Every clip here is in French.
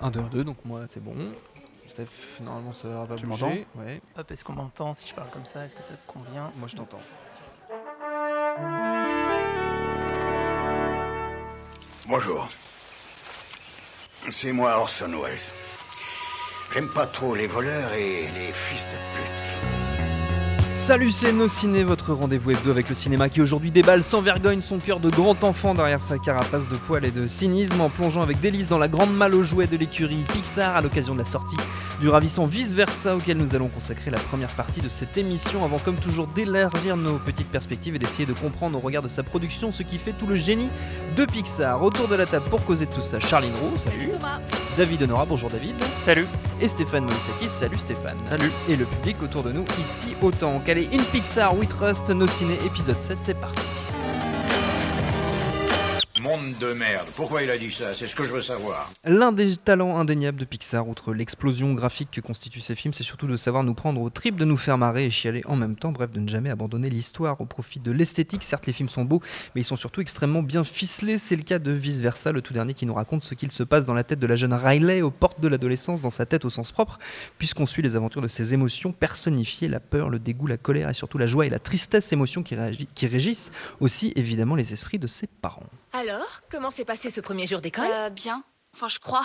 1, 2, 1, 2, donc moi c'est bon. Steph, normalement ça va pas Tu bouger. Ouais, Hop, est-ce qu'on m'entend si je parle comme ça? Est-ce que ça te convient? moi je t'entends. Bonjour. C'est moi Orson Welles. J'aime pas trop les voleurs et les fils de pute. Salut, c'est Nos Ciné, votre rendez-vous hebdo avec le cinéma qui aujourd'hui déballe sans vergogne son cœur de grand enfant derrière sa carapace de poils et de cynisme en plongeant avec délice dans la grande malle aux jouets de l'écurie Pixar à l'occasion de la sortie du ravissant Vice Versa auquel nous allons consacrer la première partie de cette émission avant comme toujours d'élargir nos petites perspectives et d'essayer de comprendre au regard de sa production ce qui fait tout le génie de Pixar. Autour de la table pour causer de tout ça, Charline Roux, salut. Thomas. David Honora, bonjour David. Salut. Et Stéphane Moïsakis, salut Stéphane. Salut. Et le public autour de nous ici autant. Allez, In Pixar We Trust, Nos Ciné, épisode 7, c'est parti. Monde de merde. Pourquoi il a dit ça? C'est ce que je veux savoir. L'un des talents indéniables de Pixar, outre l'explosion graphique que constituent ces films, c'est surtout de savoir nous prendre aux tripes, de nous faire marrer et chialer en même temps, bref, de ne jamais abandonner l'histoire au profit de l'esthétique. Certes, les films sont beaux, mais ils sont surtout extrêmement bien ficelés. C'est le cas de Vice Versa, le tout dernier qui nous raconte ce qu'il se passe dans la tête de la jeune Riley aux portes de l'adolescence, dans sa tête au sens propre, puisqu'on suit les aventures de ses émotions personnifiées, la peur, le dégoût, la colère et surtout la joie et la tristesse, émotions qui régissent aussi évidemment les esprits de ses parents. Alors, comment s'est passé ce premier jour d'école? Bien. Enfin, je crois.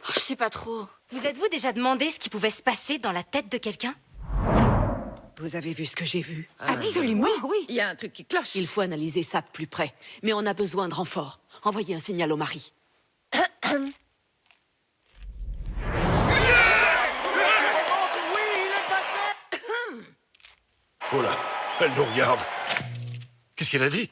Oh, je sais pas trop. Vous êtes-vous déjà demandé ce qui pouvait se passer dans la tête de quelqu'un? Vous avez vu ce que j'ai vu? Absolument, oui. Il y a un truc qui cloche. Il faut analyser ça de plus près. Mais on a besoin de renfort. Envoyez un signal au mari. Oh là, elle nous regarde. Qu'est-ce qu'elle a dit?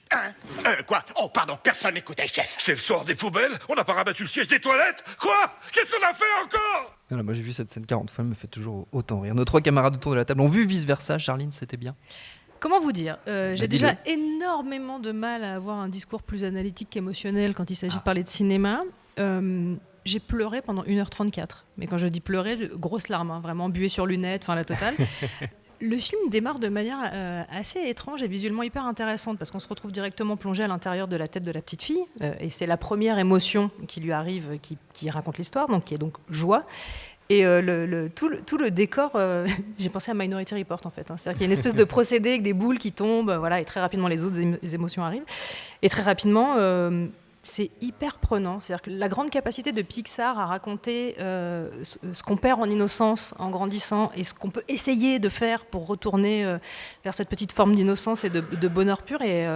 Quoi? Oh, pardon, personne n'écoutait, chef. C'est le soir des poubelles? On n'a pas rabattu le siège des toilettes? Quoi? Qu'est-ce qu'on a fait encore? Voilà, moi j'ai vu cette scène 40 fois, elle me fait toujours autant rire. Nos trois camarades autour de la table ont vu Vice Versa. Charline, c'était bien? Comment vous dire J'ai dis-le. déjà énormément de mal à avoir un discours plus analytique qu'émotionnel quand il s'agit de parler de cinéma. J'ai pleuré pendant 1h34. Mais quand je dis pleurer, grosses larmes, hein, vraiment buée sur lunettes, enfin la totale. Le film démarre de manière assez étrange et visuellement hyper intéressante parce qu'on se retrouve directement plongé à l'intérieur de la tête de la petite fille et c'est la première émotion qui lui arrive, qui raconte l'histoire, donc qui est donc joie. Et tout le décor, j'ai pensé à Minority Report en fait. Hein. C'est-à-dire qu'il y a une espèce de procédé avec des boules qui tombent, voilà, et très rapidement les autres émotions arrivent. Et très rapidement, c'est hyper prenant. C'est-à-dire que la grande capacité de Pixar à raconter ce qu'on perd en innocence en grandissant et ce qu'on peut essayer de faire pour retourner vers cette petite forme d'innocence et de bonheur pur est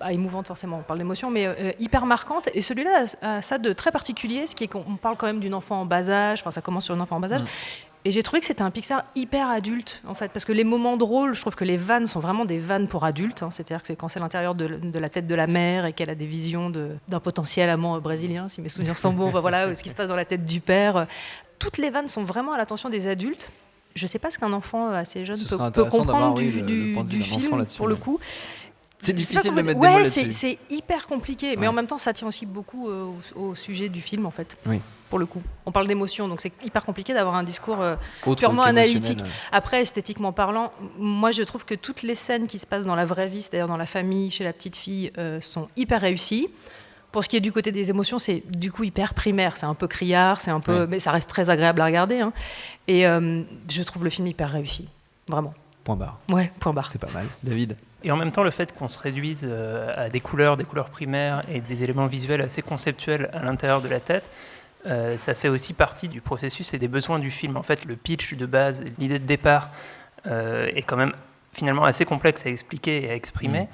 émouvante forcément, on parle d'émotion, mais hyper marquante. Et celui-là a ça de très particulier, ce qui est qu'on parle quand même d'une enfant en bas âge, enfin ça commence sur une enfant en bas âge. Et j'ai trouvé que c'était un Pixar hyper adulte, en fait, parce que les moments drôles, je trouve que les vannes sont vraiment des vannes pour adultes. Hein, c'est-à-dire que c'est quand c'est à l'intérieur de la tête de la mère et qu'elle a des visions d'un potentiel amant brésilien, si mes souvenirs sont bons, enfin, voilà, ce qui se passe dans la tête du père. Toutes les vannes sont vraiment à l'attention des adultes. Je ne sais pas ce qu'un enfant assez jeune peut comprendre du film, pour le coup. C'est difficile de mettre des mots là-dessus. C'est hyper compliqué, mais en même temps, ça tient aussi beaucoup au sujet du film, en fait. Oui. Pour le coup, on parle d'émotion, donc c'est hyper compliqué d'avoir un discours Autre purement qu'émotionnel, analytique. ouais. Après, esthétiquement parlant, moi je trouve que toutes les scènes qui se passent dans la vraie vie, c'est-à-dire dans la famille, chez la petite fille, sont hyper réussies. Pour ce qui est du côté des émotions, c'est du coup hyper primaire, c'est un peu criard, c'est un peu, mais ça reste très agréable à regarder. Hein. Et je trouve le film hyper réussi, vraiment. Point barre. Ouais, point barre. C'est pas mal. David? Et en même temps, le fait qu'on se réduise à des couleurs primaires et des éléments visuels assez conceptuels à l'intérieur de la tête, ça fait aussi partie du processus et des besoins du film. En fait, le pitch de base, l'idée de départ est quand même finalement assez complexe à expliquer et à exprimer.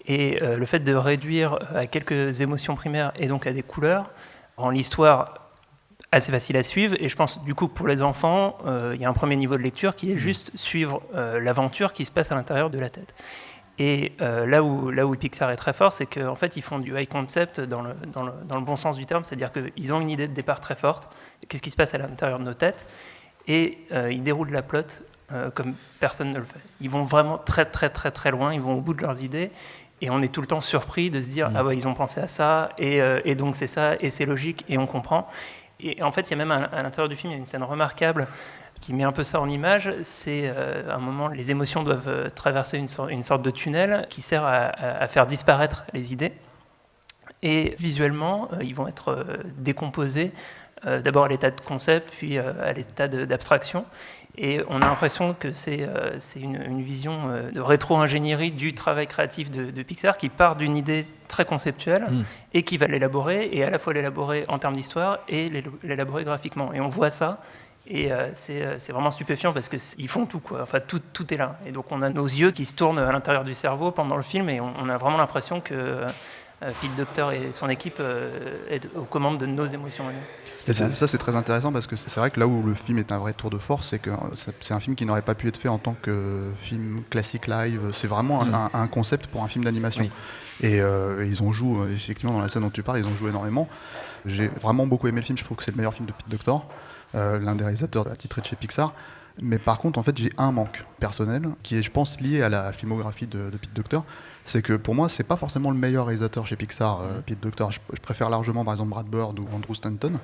Et le fait de réduire à quelques émotions primaires et donc à des couleurs rend l'histoire assez facile à suivre. Et je pense, du coup, pour les enfants, il y a un premier niveau de lecture qui est juste suivre l'aventure qui se passe à l'intérieur de la tête. Et là où Pixar est très fort, c'est qu'en fait, ils font du high concept dans le bon sens du terme, c'est-à-dire qu'ils ont une idée de départ très forte, qu'est-ce qui se passe à l'intérieur de nos têtes, et ils déroulent la plot comme personne ne le fait. Ils vont vraiment très, très, très, très loin, ils vont au bout de leurs idées, et on est tout le temps surpris de se dire « Ah bah, ils ont pensé à ça, et donc c'est ça, et c'est logique, et on comprend ». Et en fait, il y a même à l'intérieur du film, il y a une scène remarquable qui met un peu ça en image, c'est à un moment, les émotions doivent traverser une sorte de tunnel qui sert à faire disparaître les idées. Et visuellement, ils vont être décomposés d'abord à l'état de concept, puis à l'état d'abstraction. Et on a l'impression que c'est une vision de rétro-ingénierie du travail créatif de Pixar qui part d'une idée très conceptuelle et qui va l'élaborer, et à la fois l'élaborer en termes d'histoire et l'élaborer graphiquement. Et on voit ça, et c'est vraiment stupéfiant parce qu'ils font tout, quoi. Enfin, tout est là. Et donc on a nos yeux qui se tournent à l'intérieur du cerveau pendant le film, et on a vraiment l'impression que Pete Docter et son équipe est aux commandes de nos émotions. Ça, c'est très intéressant parce que c'est vrai que là où le film est un vrai tour de force, c'est que c'est un film qui n'aurait pas pu être fait en tant que film classique live. C'est vraiment un concept pour un film d'animation. Oui. Et ils en jouent, effectivement, dans la scène dont tu parles, ils en jouent énormément. J'ai vraiment beaucoup aimé le film, je trouve que c'est le meilleur film de Pete Docter, l'un des réalisateurs attitrés de chez Pixar. Mais par contre, en fait, j'ai un manque personnel qui est, je pense, lié à la filmographie de Pete Docter. C'est que pour moi, c'est pas forcément le meilleur réalisateur chez Pixar, Pete Docter. Je préfère largement, par exemple, Brad Bird ou Andrew Stanton.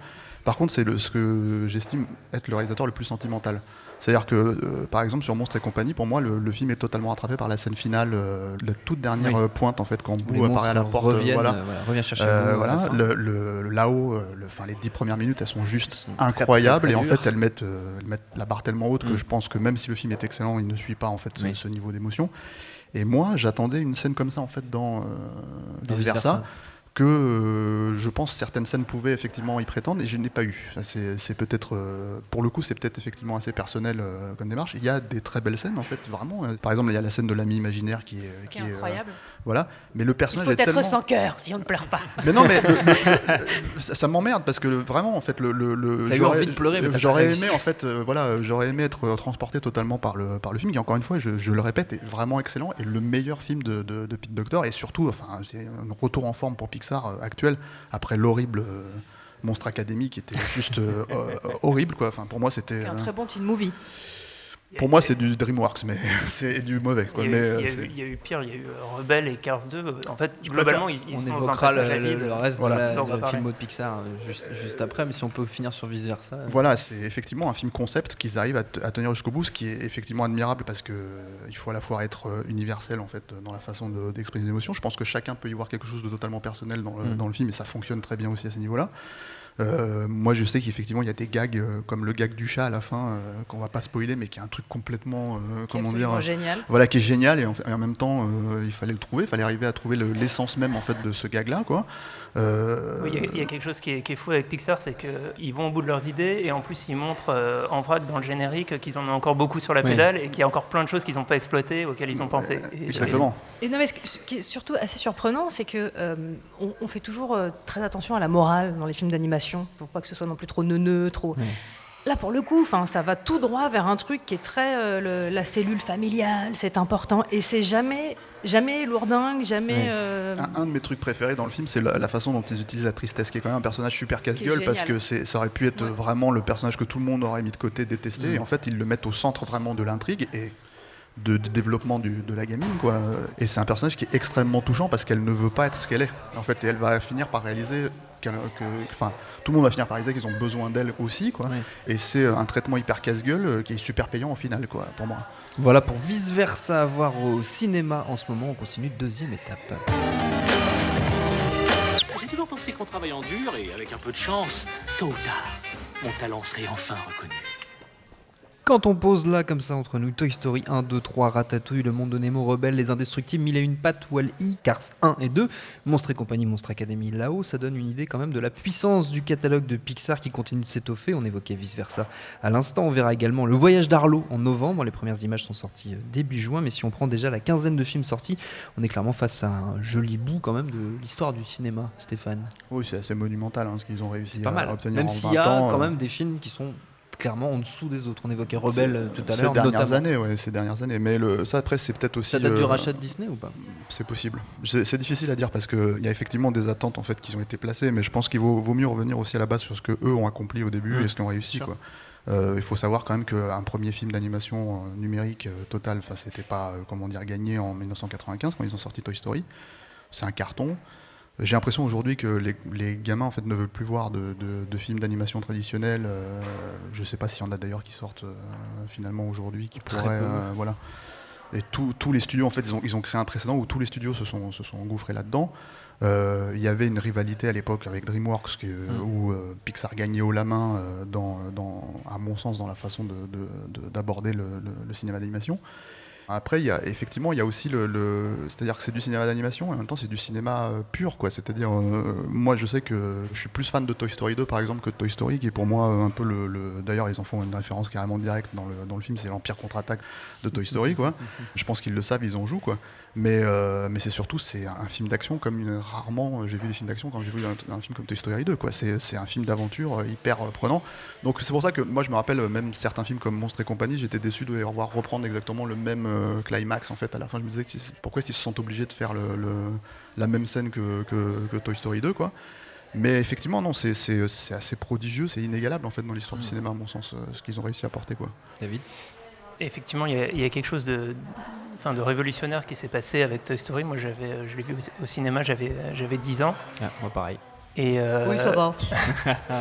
Par contre, c'est ce que j'estime être le réalisateur le plus sentimental. C'est-à-dire que, par exemple, sur Monstres et compagnie, pour moi, le film est totalement rattrapé par la scène finale, la toute dernière pointe, en fait, quand Boo apparaît à la porte. Revient chercher Boo. Là-haut, les 10 premières minutes, elles sont juste incroyables. Très, très, très et en fait, elles mettent la barre tellement haute que je pense que même si le film est excellent, il ne suit pas en fait, ce niveau d'émotion. Et moi, j'attendais une scène comme ça, en fait, dans Vice Versa. Que je pense certaines scènes pouvaient effectivement y prétendre et je n'ai pas eu. C'est peut-être, pour le coup, c'est peut-être effectivement assez personnel comme démarche. Il y a des très belles scènes en fait, vraiment. Par exemple, il y a la scène de l'ami imaginaire qui est incroyable. Voilà, mais le personnage il faut est tellement... être sans cœur si on ne pleure pas. Mais non, mais ça m'emmerde parce que vraiment en fait T'as eu envie de pleurer, mais j'aurais aimé en fait, j'aurais aimé être transporté totalement par le film qui encore une fois, je le répète, est vraiment excellent et le meilleur film de Pete Docter et surtout, enfin, c'est un retour en forme pour Pixar actuel après l'horrible Monstre Academy qui était juste horrible quoi. Enfin pour moi c'était un très bon teen movie. Pour moi, c'est du DreamWorks, mais c'est du mauvais. Quoi. Il y a eu pire, il y a eu Rebelle et Cars 2. En fait, globalement, ils on sont évoquera le reste de la film de Pixar juste après, mais si on peut finir sur Vice Versa. Voilà, c'est effectivement un film concept qu'ils arrivent à tenir jusqu'au bout, ce qui est effectivement admirable parce qu'il faut à la fois être universel en fait, dans la façon d'exprimer les émotions. Je pense que chacun peut y voir quelque chose de totalement personnel dans le film et ça fonctionne très bien aussi à ce niveau-là. Moi je sais qu'effectivement il y a des gags comme le gag du chat à la fin qu'on va pas spoiler mais qui est un truc complètement génial. Voilà qui est génial et en même temps il fallait le trouver, il fallait arriver à trouver l'essence même en fait de ce gag là quoi. Oui, il y a quelque chose qui est fou avec Pixar, c'est qu'ils vont au bout de leurs idées et en plus ils montrent en vrac dans le générique qu'ils en ont encore beaucoup sur la pédale et qu'il y a encore plein de choses qu'ils n'ont pas exploitées, auxquelles ils ont pensé. Exactement. Et non, mais ce qui est surtout assez surprenant, c'est que on fait toujours très attention à la morale dans les films d'animation, pour pas que ce soit non plus trop neuneux, trop... Là, pour le coup, ça va tout droit vers un truc qui est très la cellule familiale, c'est important, et c'est jamais lourdingue, jamais... Un de mes trucs préférés dans le film, c'est la façon dont ils utilisent la tristesse, qui est quand même un personnage super casse-gueule, parce que ça aurait pu être vraiment le personnage que tout le monde aurait mis de côté, détesté, et en fait, ils le mettent au centre vraiment de l'intrigue, et de développement de la gamine, quoi. Et c'est un personnage qui est extrêmement touchant, parce qu'elle ne veut pas être ce qu'elle est, en fait, et elle va finir par réaliser... tout le monde va finir par réaliser qu'ils ont besoin d'elle aussi, quoi. Oui. Et c'est un traitement hyper casse-gueule qui est super payant au final, quoi, pour moi. Voilà pour Vice Versa à voir au cinéma en ce moment. On continue, deuxième étape. J'ai toujours pensé qu'en travaillant dur et avec un peu de chance, tôt ou tard, mon talent serait enfin reconnu. Quand on pose là, comme ça, entre nous, Toy Story 1, 2, 3, Ratatouille, Le Monde de Nemo, Rebelle, Les Indestructibles, Mille et une pattes, Wall-E, Cars 1 et 2, Monstres et compagnie, Monstre Academy, là-haut, ça donne une idée quand même de la puissance du catalogue de Pixar qui continue de s'étoffer. On évoquait Vice Versa à l'instant. On verra également Le Voyage d'Arlo en novembre. Les premières images sont sorties début juin, mais si on prend déjà la quinzaine de films sortis, on est clairement face à un joli bout quand même de l'histoire du cinéma, Stéphane. Oui, c'est assez monumental ce qu'ils ont réussi à obtenir même en 20 ans. Même s'il y a quand même des films qui sont clairement en dessous des autres. On évoquait Rebelle tout à l'heure. Ces dernières années. Mais ça, après, c'est peut-être aussi... Ça date du rachat de Disney ou pas ? C'est possible. C'est difficile à dire parce qu'il y a effectivement des attentes en fait, qui ont été placées, mais je pense qu'il vaut mieux revenir aussi à la base sur ce qu'eux ont accompli au début et ce qu'ils ont réussi. Quoi. Il faut savoir quand même qu'un premier film d'animation numérique total, c'était pas gagné en 1995 quand ils ont sorti Toy Story. C'est un carton. J'ai l'impression aujourd'hui que les gamins en fait, ne veulent plus voir de films d'animation traditionnels. Je ne sais pas s'il y en a d'ailleurs qui sortent finalement aujourd'hui, qui pourraient... voilà. Et tous les studios, en fait, ils ont créé un précédent où tous les studios se sont engouffrés là-dedans. Il y avait une rivalité à l'époque avec DreamWorks où Pixar gagnait haut la main, à mon sens, dans la façon d'aborder le cinéma d'animation. Après, il y a aussi c'est-à-dire que c'est du cinéma d'animation et en même temps c'est du cinéma pur, quoi. C'est-à-dire, moi je sais que je suis plus fan de Toy Story 2 par exemple que de Toy Story, qui est pour moi un peu d'ailleurs ils en font une référence carrément directe dans le film, c'est l'Empire contre-attaque de Toy Story, quoi. Je pense qu'ils le savent, ils en jouent, quoi. Mais c'est surtout c'est un film d'action comme rarement j'ai vu des films d'action quand j'ai vu un film comme Toy Story 2, quoi. C'est un film d'aventure hyper prenant. Donc c'est pour ça que moi je me rappelle même certains films comme Monstres et compagnie, j'étais déçu de les revoir reprendre exactement le même climax, en fait. À la fin je me disais pourquoi ils se sont obligés de faire la même scène que Toy Story 2, quoi. Mais effectivement non, c'est assez prodigieux, c'est inégalable en fait dans l'histoire du cinéma à mon sens, ce qu'ils ont réussi à porter, quoi. David? Effectivement, il y a quelque chose de révolutionnaire qui s'est passé avec Toy Story. Moi, je l'ai vu au cinéma, j'avais 10 ans. Ah, moi pareil. Et oui, ça va.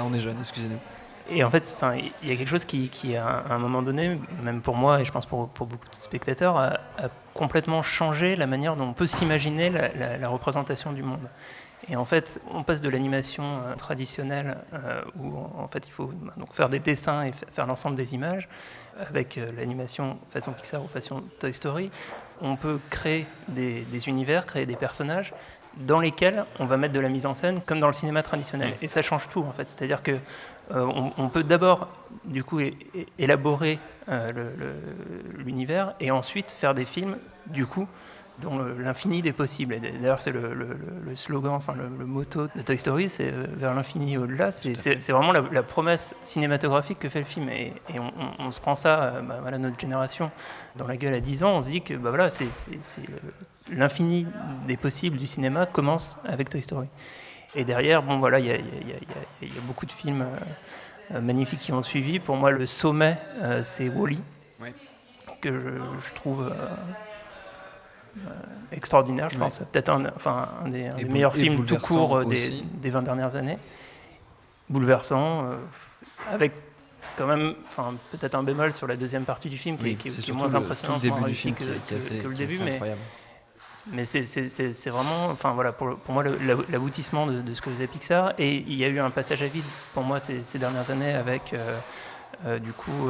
On est jeunes, excusez-nous. Et en fait, il y a quelque chose qui à un moment donné, même pour moi et je pense pour beaucoup de spectateurs, a complètement changé la manière dont on peut s'imaginer la représentation du monde. Et en fait, on passe de l'animation traditionnelle où en fait il faut donc faire des dessins et faire l'ensemble des images, avec l'animation façon Pixar ou façon Toy Story. On peut créer des univers, créer des personnages dans lesquels on va mettre de la mise en scène comme dans le cinéma traditionnel. Et ça change tout en fait. C'est-à-dire que on peut d'abord du coup élaborer l'univers et ensuite faire des films du coup dont l'infini des possibles. Et d'ailleurs, c'est le slogan, enfin le motto de Toy Story, c'est vers l'infini et au-delà. C'est vraiment la promesse cinématographique que fait le film. Et on se prend ça, voilà, notre génération, dans la gueule à 10 ans, on se dit que voilà, c'est l'infini des possibles du cinéma commence avec Toy Story. Et derrière, bon voilà, il y a beaucoup de films magnifiques qui ont suivi. Pour moi, le sommet, c'est Wall-E, que je trouve extraordinaire, je pense. Peut-être un des meilleurs films tout court des 20 dernières années. Bouleversant, avec quand même peut-être un bémol sur la deuxième partie du film qui est moins impressionnante, moins réussi que le début, mais c'est vraiment, voilà, pour moi l'aboutissement de ce que faisait Pixar. Et il y a eu un passage à vide pour moi ces dernières années avec du coup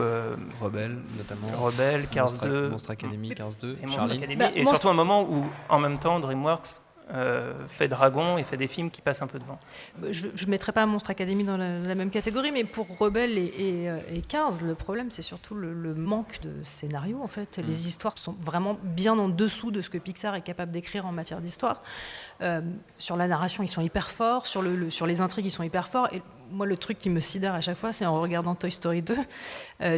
Rebelle notamment, Rebelle, Cars 2, Monstre Academy, Cars 2, et Charlie. Et surtout un moment où en même temps DreamWorks fait Dragon et fait des films qui passent un peu devant. Je ne mettrais pas Monstre Academy dans la même catégorie, mais pour Rebelle et Cars, le problème c'est surtout le manque de scénario en fait. Les histoires sont vraiment bien en dessous de ce que Pixar est capable d'écrire en matière d'histoire. Sur la narration, ils sont hyper forts, sur les intrigues, ils sont hyper forts. Et moi, le truc qui me sidère à chaque fois, c'est en regardant Toy Story 2,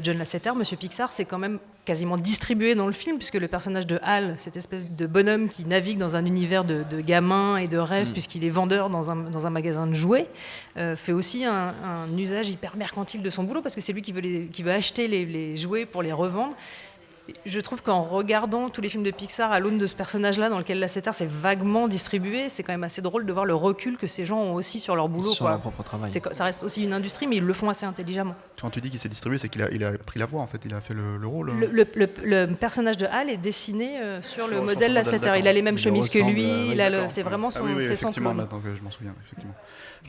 John Lasseter, Monsieur Pixar, c'est quand même quasiment distribué dans le film, puisque le personnage de Hal, cette espèce de bonhomme qui navigue dans un univers de gamins et de rêves, puisqu'il est vendeur dans un magasin de jouets, fait aussi un usage hyper mercantile de son boulot, parce que c'est lui qui veut acheter les jouets pour les revendre. Je trouve qu'en regardant tous les films de Pixar à l'aune de ce personnage-là, dans lequel Lasseter s'est vaguement distribué, c'est quand même assez drôle de voir le recul que ces gens ont aussi sur leur boulot. Sur leur propre travail. Ça reste aussi une industrie, mais ils le font assez intelligemment. Quand tu dis qu'il s'est distribué, c'est qu'il a pris la voix, en fait, il a fait le rôle. Le personnage de Hal est dessiné sur le modèle Lasseter. Il a les mêmes chemises que lui, c'est vraiment son clone. Maintenant que je m'en souviens, effectivement.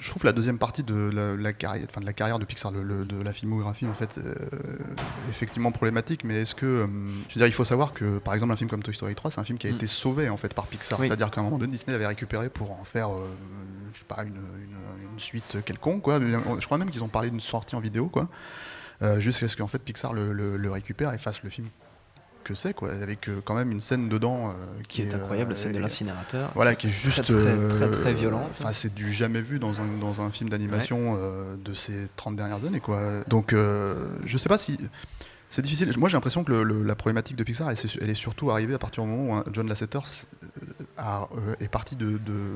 Je trouve la deuxième partie de la carrière de Pixar, de la filmographie, en fait, effectivement problématique, mais est-ce que... je veux dire, il faut savoir que, par exemple, un film comme Toy Story 3, c'est un film qui a été sauvé, en fait, par Pixar. C'est-à-dire qu'à un moment donné, Disney avait récupéré pour en faire, je sais pas, une suite quelconque, quoi. Je crois même qu'ils ont parlé d'une sortie en vidéo, quoi. Jusqu'à ce qu'en fait, Pixar le récupère et fasse le film que c'est, quoi, avec quand même une scène dedans qui est incroyable, la scène de l'incinérateur. Voilà, qui est juste très violente. Enfin, c'est du jamais vu dans un film d'animation de ces 30 dernières années, quoi. Donc, je sais pas si c'est difficile. Moi, j'ai l'impression que la problématique de Pixar, elle est surtout arrivée à partir du moment où John Lasseter est parti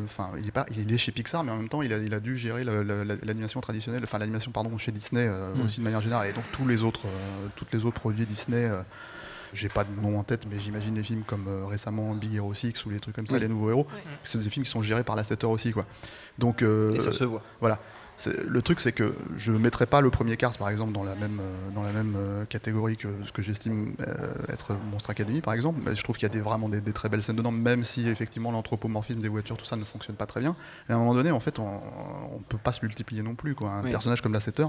enfin, il est chez Pixar, mais en même temps, il a dû gérer l'animation traditionnelle, enfin l'animation, pardon, chez Disney aussi de manière générale, et donc toutes les autres produits Disney. J'ai pas de nom en tête, mais j'imagine les films comme récemment Big Hero 6 ou les trucs comme ça, les nouveaux héros. C'est des films qui sont gérés par Lasseter aussi, quoi. Donc, et ça se voit. Voilà. Le truc, c'est que je ne mettrais pas le premier Cars, par exemple, dans la même catégorie que ce que j'estime être Monstre Academy, par exemple. Mais je trouve qu'il y a vraiment des très belles scènes dedans, même si effectivement l'anthropomorphisme des voitures, tout ça ne fonctionne pas très bien. Et à un moment donné, en fait, on ne peut pas se multiplier non plus, quoi. Un personnage comme Lasseter,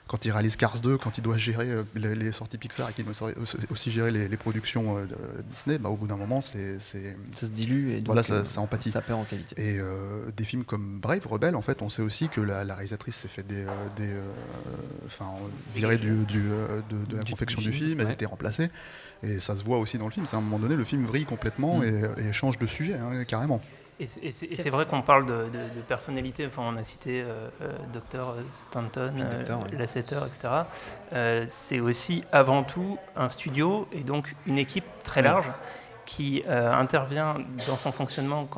quand il réalise Cars 2, quand il doit gérer les sorties Pixar et qu'il doit aussi gérer les productions Disney, au bout d'un moment, ça se dilue et donc, ça empathie. Ça perd en qualité. Et des films comme Brave, Rebelle, en fait, on sait aussi que la réalisatrice s'est fait virer de la confection du film, elle a été remplacée. Et ça se voit aussi dans le film. À un moment donné, le film vrille complètement et change de sujet, carrément. Et c'est vrai qu'on parle de personnalité, enfin, on a cité Dr Stanton, Lasseter, etc. C'est aussi avant tout un studio et donc une équipe très large qui intervient dans son fonctionnement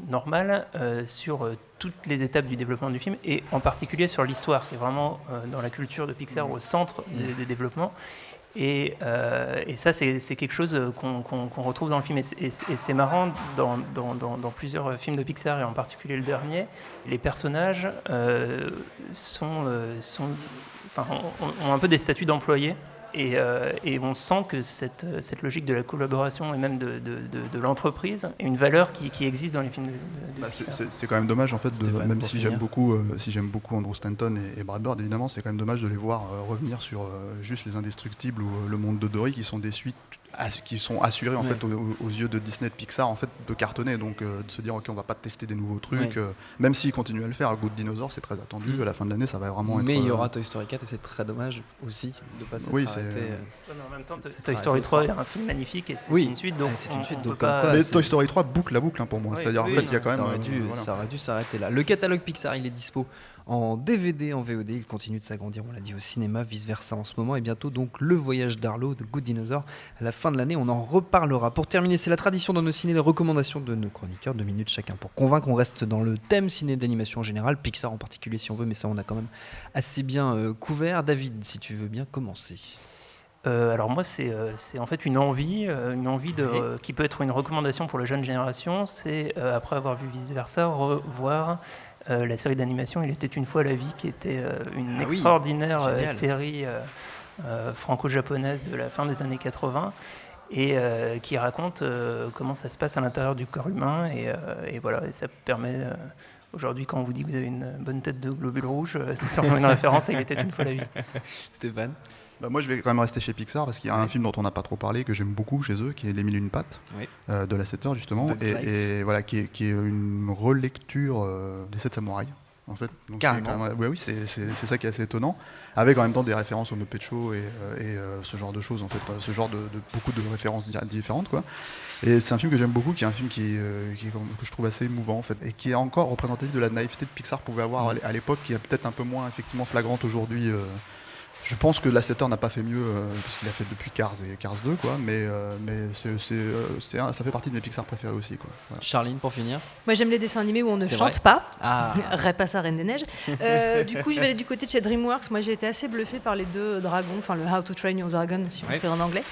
normal sur toutes les étapes du développement du film et en particulier sur l'histoire, qui est vraiment dans la culture de Pixar au centre des développements. Et ça, c'est quelque chose qu'on retrouve dans le film. Et c'est marrant, dans plusieurs films de Pixar, et en particulier le dernier, les personnages ont un peu des statuts d'employés. Et on sent que cette logique de la collaboration et même de l'entreprise est une valeur qui existe dans les films de Pixar. C'est quand même dommage, en fait, même si j'aime beaucoup Andrew Stanton et Brad Bird, évidemment, c'est quand même dommage de les voir revenir sur juste Les Indestructibles ou Le Monde de Dory, qui sont des suites qui sont assurés en fait aux yeux de Disney, de Pixar, en fait, de cartonner, donc de se dire ok, on va pas tester des nouveaux trucs, même s'ils continuent à le faire. Good Dinosaur, c'est très attendu, à la fin de l'année ça va vraiment être... Mais il y aura Toy Story 4 et c'est très dommage aussi de pas s'être arrêté. En même temps, Toy Story 3 est un film magnifique et c'est une suite, donc c'est une suite, donc mais Toy Story 3 boucle la boucle pour moi, c'est-à-dire en fait il y a quand même... Ça aurait dû s'arrêter là. Le catalogue Pixar, il est dispo en DVD, en VOD, il continue de s'agrandir, on l'a dit, au cinéma, vice-versa en ce moment, et bientôt donc Le Voyage d'Arlo de Good Dinosaur. À la fin de l'année, on en reparlera. Pour terminer, c'est la tradition dans nos ciné, les recommandations de nos chroniqueurs, 2 minutes chacun pour convaincre. On reste dans le thème ciné d'animation en général, Pixar en particulier si on veut, mais ça on a quand même assez bien couvert. David, si tu veux bien commencer. Alors moi, c'est en fait une envie qui peut être une recommandation pour la jeune génération. C'est, après avoir vu vice-versa, revoir la série d'animation Il était une fois la vie, qui était une extraordinaire série franco-japonaise de la fin des années 80 et qui raconte comment ça se passe à l'intérieur du corps humain et voilà, et ça permet aujourd'hui, quand on vous dit que vous avez une bonne tête de globule rouge, c'est sûrement une référence à Il était une fois la vie. Stéphane? Moi je vais quand même rester chez Pixar parce qu'il y a un film dont on n'a pas trop parlé que j'aime beaucoup chez eux, qui est Les Mille et une pattes de Lasseter justement, et voilà, qui est une relecture des 7 samouraïs en fait. Donc carrément. C'est ça qui est assez étonnant, avec en même temps des références au Muppet Show et ce genre de choses en fait, ce genre de beaucoup de références différentes quoi. Et c'est un film que j'aime beaucoup, qui est un film que je trouve assez émouvant en fait, et qui est encore représentatif de la naïveté de Pixar pouvait avoir à l'époque, qui est peut-être un peu moins effectivement flagrante aujourd'hui. Je pense que Lasseter n'a pas fait mieux puisqu'il a fait depuis Cars et Cars 2 quoi, mais ça fait partie de mes Pixar préférés aussi quoi. Voilà. Charline, pour finir. Moi j'aime les dessins animés où on ne chante pas. Repassa Reine des Neiges. Du coup je vais aller du côté de chez DreamWorks. Moi j'ai été assez bluffée par les 2 dragons, enfin le How to Train Your Dragon si on fait en anglais.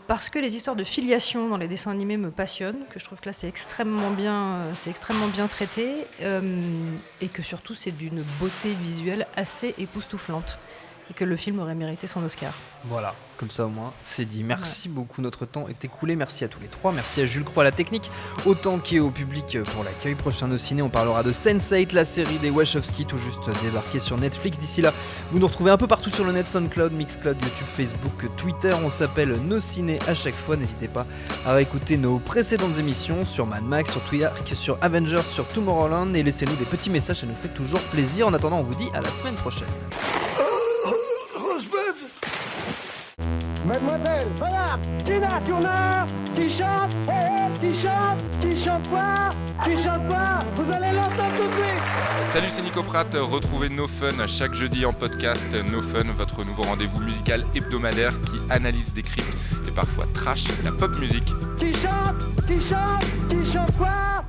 Parce que les histoires de filiation dans les dessins animés me passionnent, que je trouve que là c'est extrêmement bien traité, et que surtout c'est d'une beauté visuelle assez époustouflante. Et que le film aurait mérité son Oscar. Voilà, comme ça au moins c'est dit. Merci beaucoup, notre temps est écoulé. Merci à tous les 3, merci à Jules Croix à la technique, autant qu'au public pour l'accueil. Prochain au ciné, on parlera de Sense8, la série des Wachowski, tout juste débarquée sur Netflix. D'ici là, vous nous retrouvez un peu partout sur le net, SoundCloud, Mixcloud, YouTube, Facebook, Twitter. On s'appelle Nos Ciné à chaque fois. N'hésitez pas à réécouter nos précédentes émissions sur Mad Max, sur Twilight, sur Avengers, sur Tomorrowland, et laissez-nous des petits messages, ça nous fait toujours plaisir. En attendant, on vous dit à la semaine prochaine. Mademoiselle, regarde, Tina Turner, qui chante, qui chante quoi, vous allez l'entendre tout de suite. Salut, c'est Nico Pratt, retrouvez No Fun chaque jeudi en podcast. No Fun, votre nouveau rendez-vous musical hebdomadaire qui analyse, décrypte et parfois trash la pop musique. Qui chante quoi.